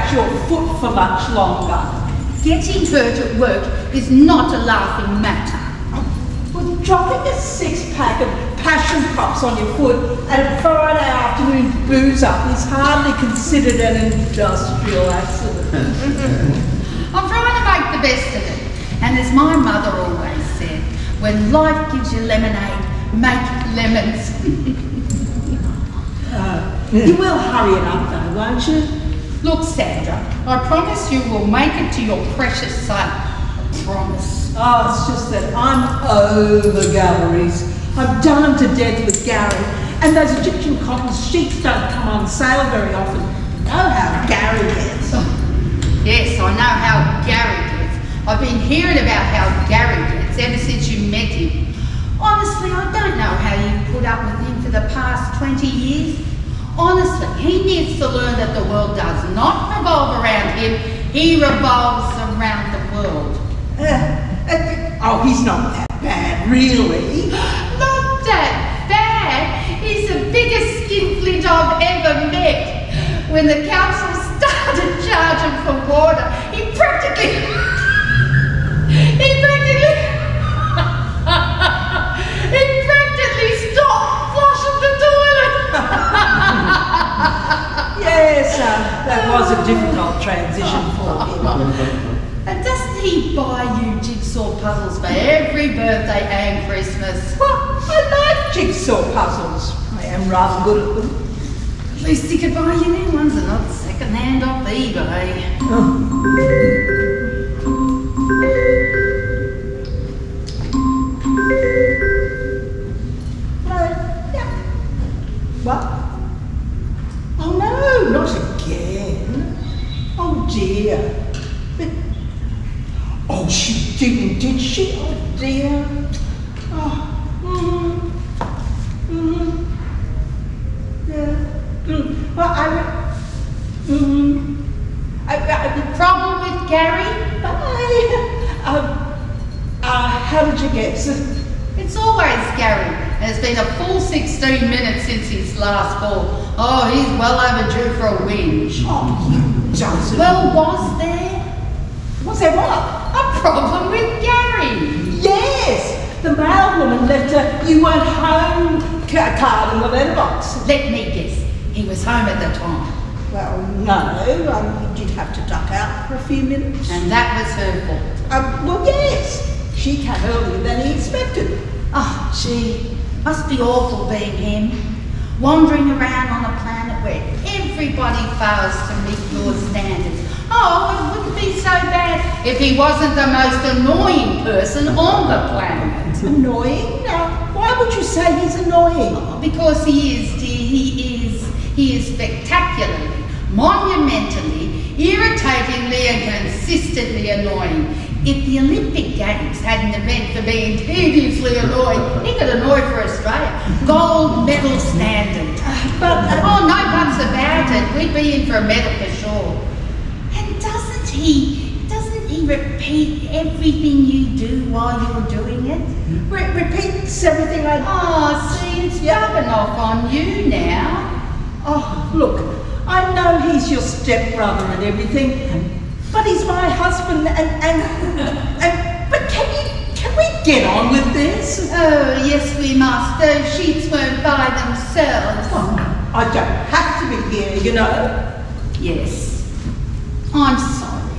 at your foot for much longer. Getting hurt at work is not a laughing matter. Well, dropping a six-pack of passion props on your foot at a Friday afternoon booze-up is hardly considered an industrial accident. I'm trying to make the best of it. And as my mother always said, when life gives you lemonade, make lemons. You will hurry it up though, won't you? Look, Sandra, I promise you will make it to your precious son. I promise. Oh, it's just that I'm over galleries. I've done them to death with Gary, and those Egyptian cotton sheets don't come on sale very often. You know how Gary gets. Yes, I know how Gary gets. I've been hearing about how Gary gets ever since you met him. Honestly, I don't know how you've put up with him for the past 20 years. Honestly, he needs to learn that the world does not revolve around him. He revolves around the world. Oh, he's not that bad, really. Not that bad. He's the biggest skinflint I've ever met. When the council started charging for water, he practically stopped flushing the toilet. Yes, that was a difficult transition for him. And doesn't he buy you jigsaw puzzles for every birthday and Christmas? Well, I like jigsaw puzzles. I am rather good at them. At least he could buy you new ones and not second-hand off eBay. What? Oh no, not again. Oh dear. Oh, she didn't, did she? Oh dear. Oh, yeah. Well, Problem with Gary? How did you guess? It's always Gary, and it's been a full 16 minutes since his last call. Oh, he's well overdue for a whinge. Oh, you doesn't. Well, was there? Was there what? A problem with Gary? Yes! The mailwoman left a "you weren't home" card in the letterbox. Let me guess. He was home at the time. Well, no, you did have to duck out for a few minutes. And that was her fault. Well, yes. She came earlier than he expected. Oh, gee. Must be awful being him. Wandering around on a planet where everybody fails to meet your standards. Oh, it wouldn't be so bad if he wasn't the most annoying person on the planet. Annoying? Now, why would you say he's annoying? Oh, because he is, dear. He is spectacularly, monumentally, irritatingly and consistently annoying. If the Olympic Games had an event for being tediously annoying, he could annoy for Australia. Gold medal standard. But, oh, no buts about it. We'd be in for a medal for sure. And doesn't he repeat everything you do while you're doing it? Repeats everything I do. Oh, see, it's rubbing off on you now. Oh, look, I know he's your stepbrother and everything, but he's my husband but can we get on with this? Oh, yes we must. Those sheets weren't by themselves. Oh, I don't have to be here, you know. Yes. I'm sorry.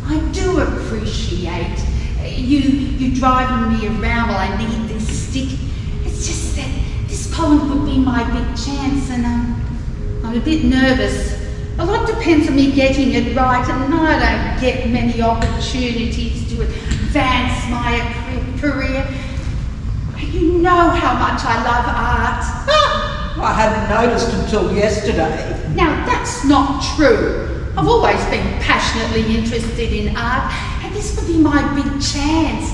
I do appreciate you driving me around while I need this stick. It's just that this column could be my big chance, and I'm a bit nervous. A lot depends on me getting it right, and I don't get many opportunities to advance my career. You know how much I love art. I hadn't noticed until yesterday. Now that's not true. I've always been passionately interested in art, and this would be my big chance.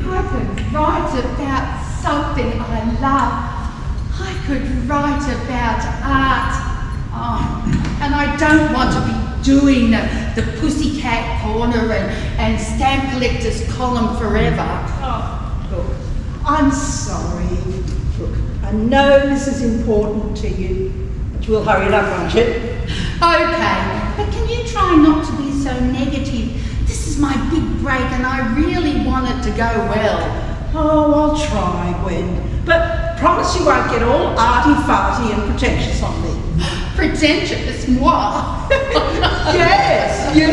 I could write about something I love. I could write about art. Oh, and I don't want to be doing the Pussycat Corner and Stamp Collector's Column forever. Oh, look, I'm sorry. Look, I know this is important to you, but we'll hurry it up, won't you? Okay, but can you try not to be so negative? This is my big break and I really want it to go well. Oh, I'll try, Gwen. But promise you won't get all arty-farty and pretentious on me. Pretentious? Moi? Yes, you.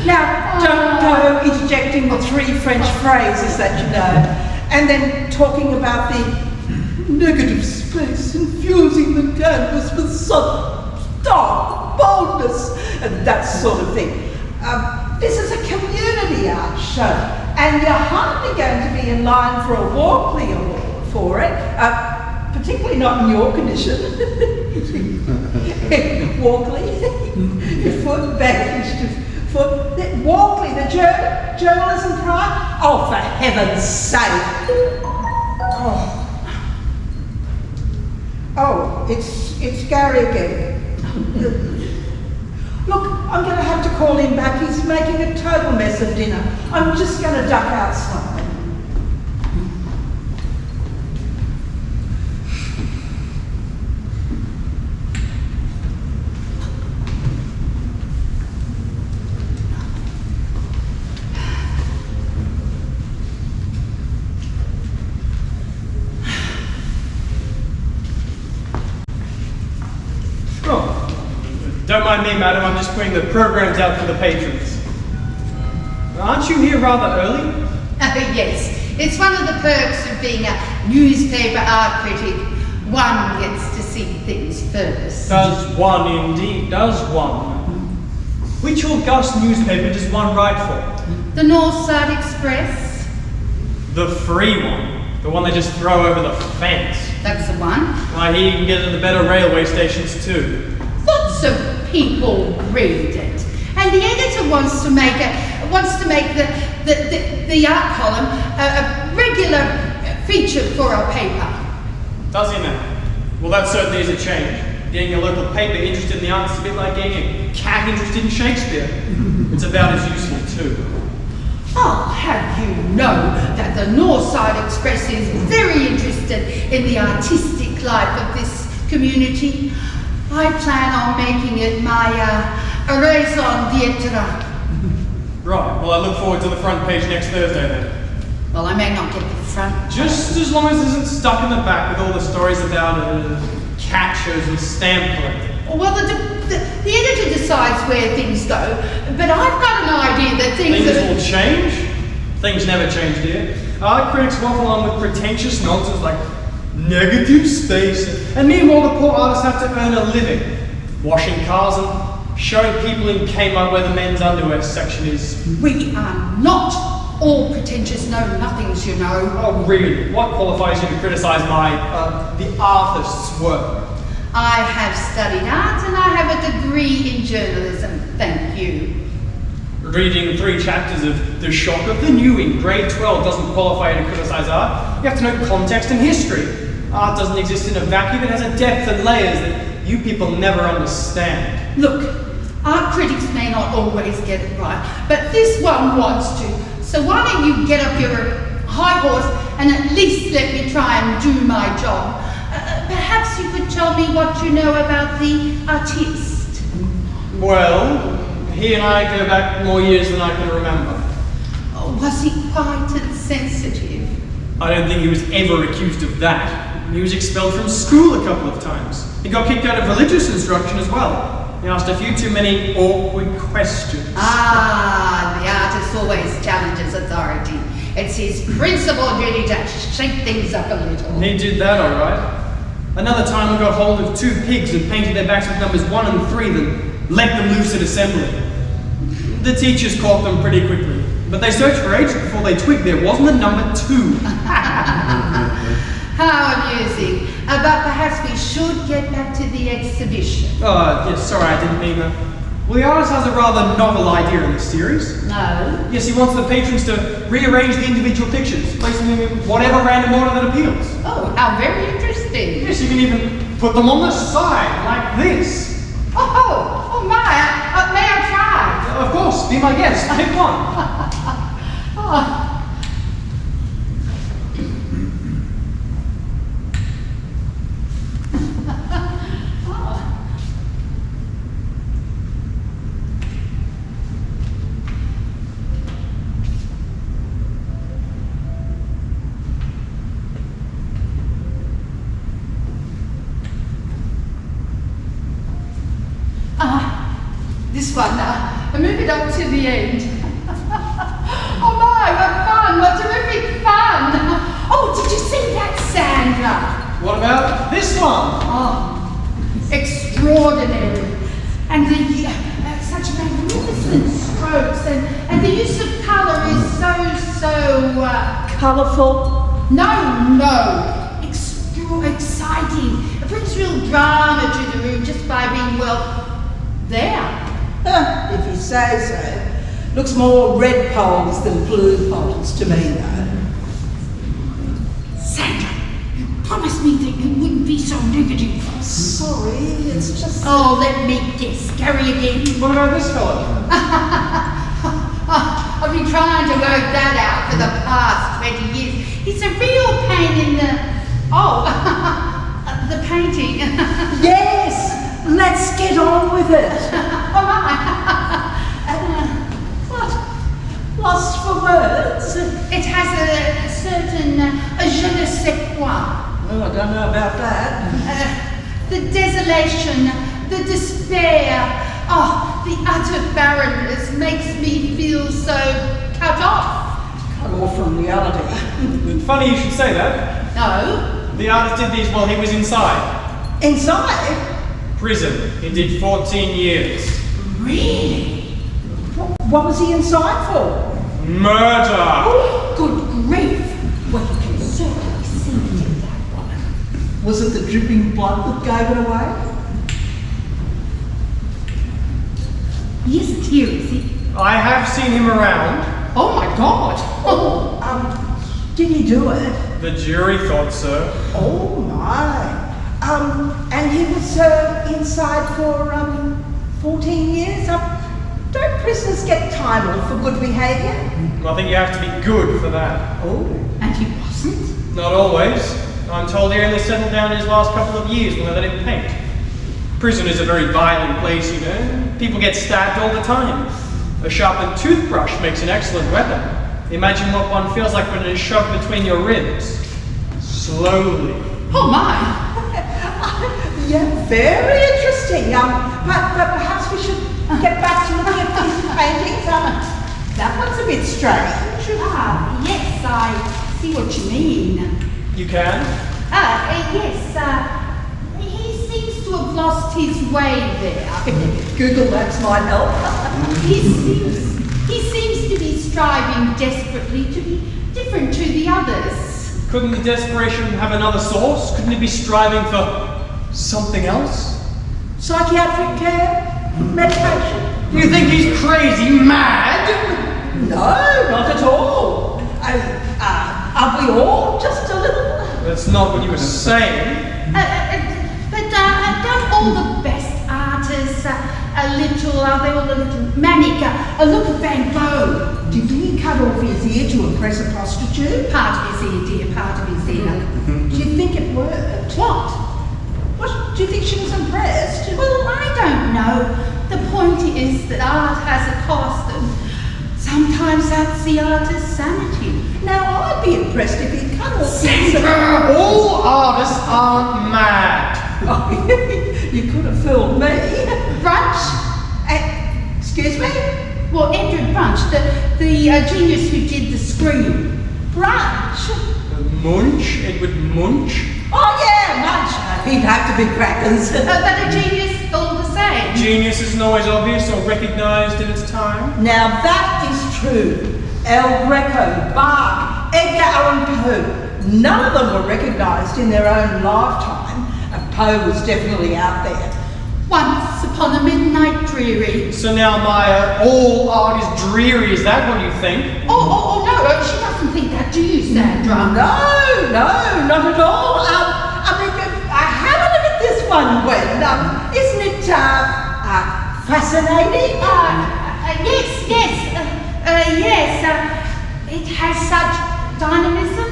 Now, don't go interjecting the 3 French phrases that you know, and then talking about the negative space infusing the canvas with such dark boldness and that sort of thing. This is a community art show, and you're hardly going to be in line for a Walkley Award for it, particularly not in your condition. Walkley, foot back, foot. Walkley, the journalism prize. Oh, for heaven's sake! Oh, it's Gary again. Look, I'm going to have to call him back. He's making a total mess of dinner. I'm just going to duck outside. Don't mind me, madam, I'm just putting the programs out for the patrons. Aren't you here rather early? Yes, it's one of the perks of being a newspaper art critic. One gets to see things first. Does one indeed, does one. Which august newspaper does one write for? The Northside Express? The free one. The one they just throw over the fence. That's the one. Why, he can get into the better railway stations too. Lots of people read it, and the editor wants to make the art column a regular feature for our paper. Does he now? Well, that certainly is a change. Getting a local paper interested in the arts is a bit like getting a cat interested in Shakespeare. It's about as useful too. I'll have you know that the Northside Express is very interested in the artistic life of this community. I plan on making it my raison d'etre. Right, well I look forward to the front page next Thursday then. Well, I may not get the front. Just as long as it isn't stuck in the back with all the stories about cat shows and stamp collecting. Well, the editor decides where things go, but I've got an idea that things will change? Things never change, dear. Art critics waffle on with pretentious nonsense like negative space, and meanwhile the poor artists have to earn a living, washing cars and showing people in Kmart where the men's underwear section is. We are not all pretentious know-nothings, you know. Oh, really? What qualifies you to criticise the artist's work? I have studied art and I have a degree in journalism, thank you. Reading 3 chapters of The Shock of the New in grade 12 doesn't qualify you to criticise art. You have to know context and history. Art doesn't exist in a vacuum, it has a depth and layers that you people never understand. Look, art critics may not always get it right, but this one wants to. So why don't you get up your high horse and at least let me try and do my job? Perhaps you could tell me what you know about the artiste. Well, he and I go back more years than I can remember. Oh, was he quite insensitive? I don't think he was ever accused of that. He was expelled from school a couple of times. He got kicked out of religious instruction as well. He asked a few too many awkward questions. Ah, the artist always challenges authority. It's his principal duty to shake things up a little. He did that all right. Another time we got hold of 2 pigs and painted their backs with numbers 1 and 3, then let them loose at assembly. The teachers caught them pretty quickly, but they searched for ages before they twigged there wasn't a number 2. How amusing. But perhaps we should get back to the exhibition. Oh, yes, sorry, I didn't mean that. Well, the artist has a rather novel idea in this series. No. Yes, he wants the patrons to rearrange the individual pictures, placing them in whatever random order that appeals. Oh, how very interesting. Yes, you can even put them on the side, like this. Oh my, may I try? Of course, be my guest, pick one. Oh. it up to the end. Oh my, what fun, what terrific fun. Oh, did you see that, Sandra? What about this one? Oh, extraordinary. And the, such magnificent strokes, and the use of colour is so Colourful? No, exciting. It brings real drama to the room just by being, well, there. If you say so. Looks more red poles than blue poles to me, though. Sandra, you promised me that you wouldn't be so negative. Sorry, it's just... Oh, let me guess. Carry again. What about this fella? I've been trying to work that out for the past 20 years. He's a real pain in the... Oh, the painting. Yes! Let's get on with it. Oh, my. What? Lost for words? It has a certain je ne sais quoi. Oh, I don't know about that. The desolation, the despair, oh, the utter barrenness makes me feel so cut off. Cut off from reality. Funny you should say that. No. The artist did these while he was inside. Inside? Prison. He did 14 years. Really? What was he inside for? Murder! Oh, good grief. Well, you can certainly see it in that woman. Was it the dripping blood that gave it away? He isn't here, is he? I have seen him around. Oh my God! Did he do it? The jury thought so. Oh my. And he was inside for 14 years. Don't prisoners get time off for good behaviour? I think you have to be good for that. Oh. And he wasn't? Not always. I'm told he only settled down in his last couple of years when they let him paint. Prison is a very violent place, you know. People get stabbed all the time. A sharpened toothbrush makes an excellent weapon. Imagine what one feels like when it is shoved between your ribs. Slowly. Oh my! Yeah, very interesting. But perhaps we should get back to looking at these paintings. That one's a bit strange. Yes, I see what you mean. You can? Yes, he seems to have lost his way there. Google Maps might help. He seems to be striving desperately to be different to the others. Couldn't the desperation have another source? Couldn't he be striving for something else? Psychiatric care? Medication? Do you think he's crazy mad? No, not at all. Are we all just a little? That's not what you were saying. But don't all the best artists are they all a little manic? Look at Van Gogh. Did he cut off his ear to impress a prostitute? Part of his ear, dear, part of his ear. Do you think it worked? What? Do you think she was impressed? Well, I don't know. The point is that art has a cost, and sometimes that's the artist's sanity. Now, I'd be impressed if he'd cut off Sandra! All artists aren't mad. Oh, you could have fooled me. Brunch? Excuse me? Well, Edward Brunch, the genius who did the Scream. Brunch? Munch? Edward Munch? Oh, yeah, Munch. He'd have to be crackers. But a genius all the same. Genius isn't always obvious or recognised in its time. Now, that is true. El Greco, Bach, Edgar Allan Poe, none of them were recognised in their own lifetime. And Poe was definitely out there. Once upon a midnight dreary. So now, Maya, all art is dreary. Is that what you think? Oh, no, she doesn't think that, do you, Sandra? No, not at all. Have a look at this one, Gwen. Isn't it fascinating? Yes. It has such dynamism.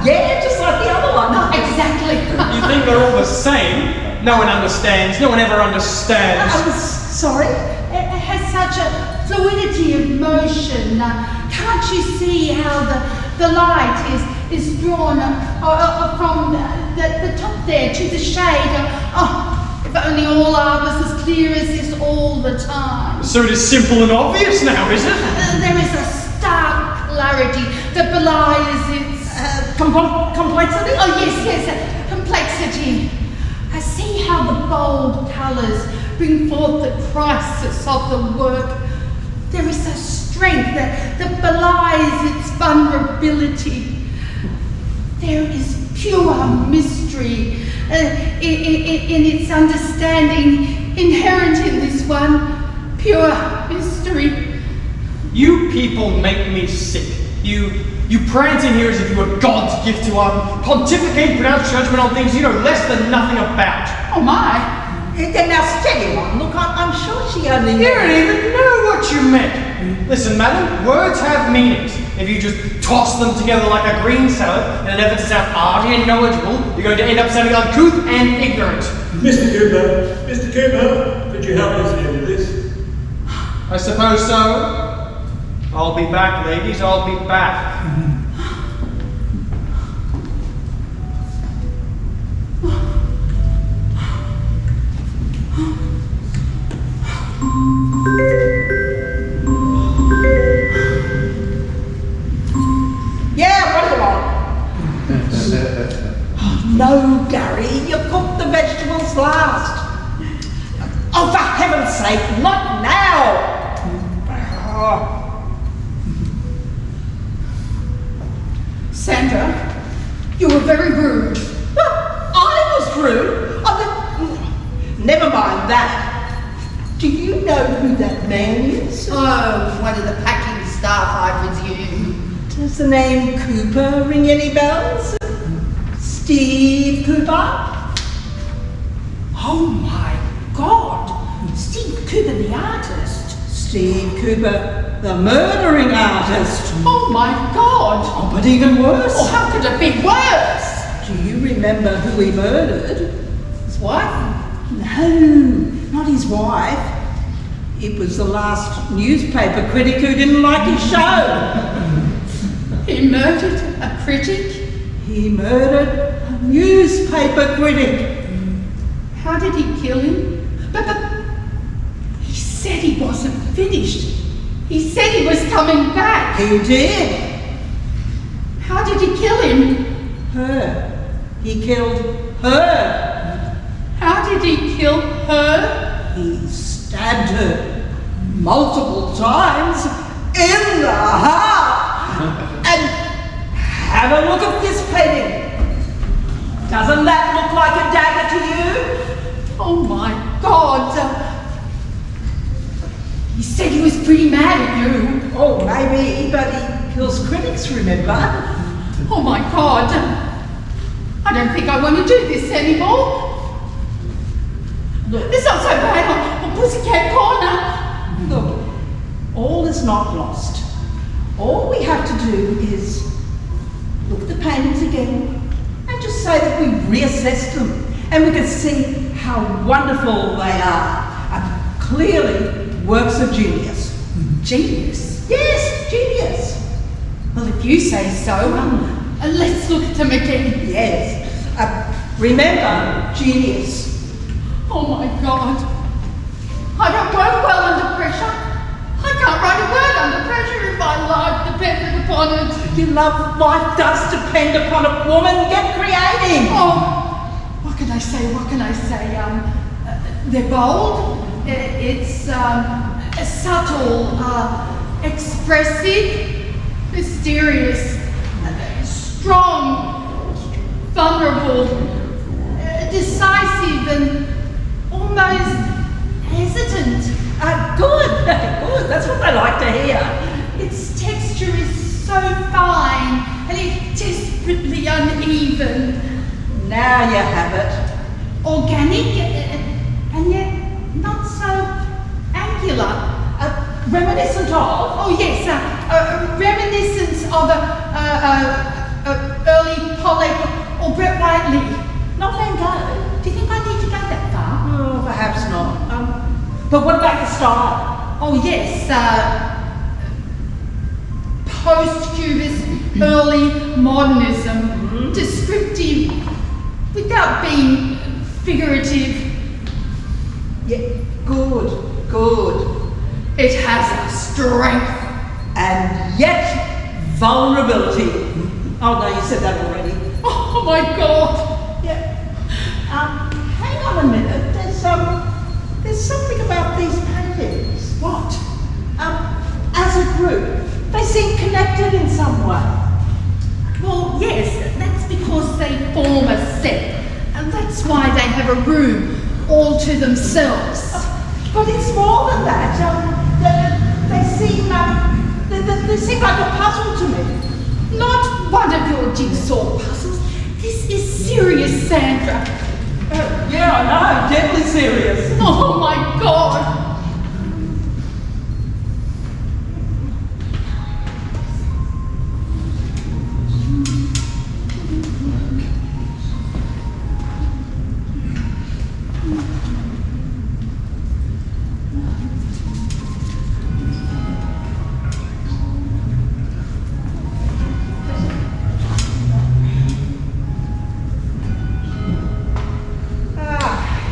Yeah, just like the other one. Exactly. You think they're all the same? No one understands. No one ever understands. Sorry? It has such a fluidity of motion. Can't you see how the light is drawn from the top there to the shade? If only all art was as clear as this all the time. So it is simple and obvious now, is it? There is a stark clarity that belies its... Complexity? Oh yes, complexity. I see how the bold colours bring forth the crisis of the work. There is a strength that belies its vulnerability. There is pure mystery in its understanding inherent in this one pure mystery. You people make me sick. You prance in here as if you were God's gift to art, pontificate, pronounce judgment on things you know less than nothing about. Oh my! Now steady on. Look, I'm sure she only... You don't even know what you meant. Listen, madam, words have meanings. If you just toss them together like a green salad in an effort to sound arty and knowledgeable, you're going to end up sounding uncouth and ignorant. Mr. Cooper, could you help us here with this? I suppose so. I'll be back, ladies, I'll be back. Yeah, what do you want? No, Gary, you cooked the vegetables last. Oh, for heaven's sake, not now! Sandra, you were very rude. I was rude? Never mind that. Do you know who that man is? Oh, one of the packing staff, I presume. Does the name Cooper ring any bells? Steve Cooper? Oh my God! Steve Cooper, the artist. Steve Cooper, the murdering artist. Oh my God! Oh, but even worse. Oh, how could it be worse? Do you remember who he murdered? His wife? No, not his wife. It was the last newspaper critic who didn't like his show. He murdered a critic? He murdered a newspaper critic. How did he kill him? But he said he wasn't finished. He said he was coming back. He did. How did he kill him? Her. He killed her. How did he kill her? He stabbed her multiple times in the heart. And have a look at this painting. Doesn't that look like a dagger to you? Oh my God! He said he was pretty mad at you. Oh, maybe, but he kills critics, remember? Oh my God! I don't think I want to do this anymore. Look, It's not so bad on Pussycat Corner. look, all is not lost. All we have to do is look at the paintings again and just say that we reassessed them and we can see how wonderful they are. Clearly works of genius. Genius? Yes, genius. Well, if you say so, let's look at them again. Yes. Remember, genius. Oh my God. I don't work well under pressure. I can't write a word under pressure if my life depended upon it. Your love life does depend upon a woman. Get creating. Oh, what can I say? What can I say? They're bold. It's subtle, expressive, mysterious, strong, vulnerable, decisive, and almost hesitant. Good. That's what they like to hear. Its texture is so fine and it's desperately uneven. Now you have it. Organic and yet not so angular. Reminiscent of? Oh yes, a reminiscence of early Pollock or Brett Whiteley. Not Van Gogh. Do you think I need to go that far? Oh, perhaps not. But what about the style? Oh yes, post-cubist, early modernism, descriptive without being figurative, It has a strength. And yet, vulnerability. Oh no, you said that already. Oh my God. Yeah. Hang on a minute. There's something about these paintings. What? As a group, they seem connected in some way. Well, yes, that's because they form a set. And that's why they have a room all to themselves. But it's more than that. They seem like a puzzle to me. Not one of your jigsaw puzzles. This is serious, Sandra. Yeah, I know. Deadly serious. Oh my God.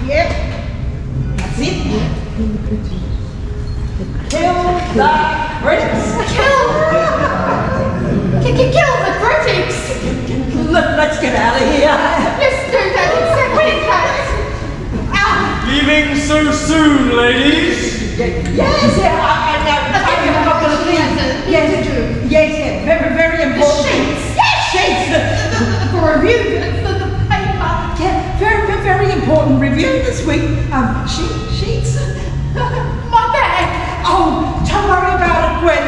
Yep. That's it. Kill the critics. Kill the critics. Let's get out of here. Let's do that exactly, Kate. Leaving so soon, ladies? Yes, yeah, I'm not going to leave. Yes, very, very important. Sheets. Yes, sheets. For review, for the paper. Yeah, very, very important review this week. Sheets. My bag. Oh, don't worry about it, Gwen.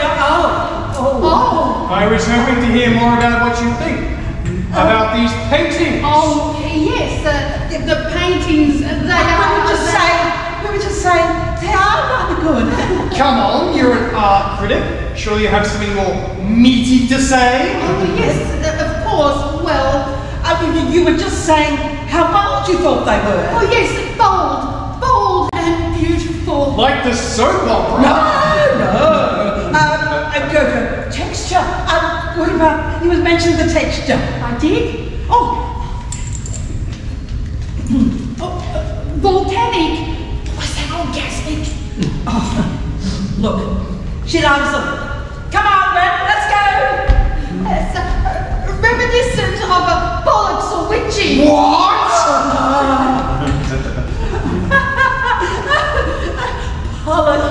Oh. I was hoping to hear more about what you think about these paintings. Oh, yes, the paintings, they We were just saying, they are rather good. Come on, you're an art critic. Surely you have something more meaty to say? Oh, yes, of course, well, You were just saying how bold you thought they were. oh yes, bold and beautiful. Like the soap opera? No. Texture. What about, you mentioned the texture. I did? Volcanic. Was that orgasmic? Look, she loves them. Come on, Gwen, let's go. It's reminiscent of a bollocks or witchy. What? Polish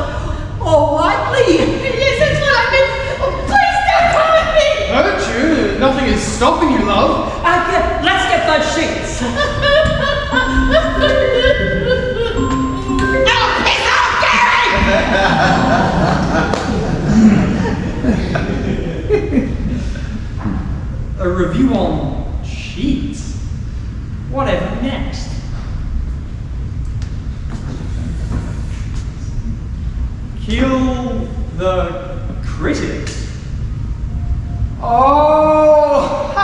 or Whiteley. Yes, that's what I meant. Oh, please don't come at me. Hurt you? Nothing is stopping you, love. Let's get those sheets. A review on sheets? Whatever next? Kill the critics? Oh!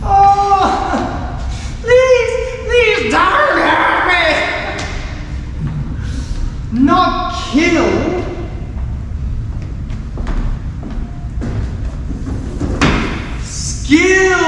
Oh! Please don't hurt me! Not kill? Skill!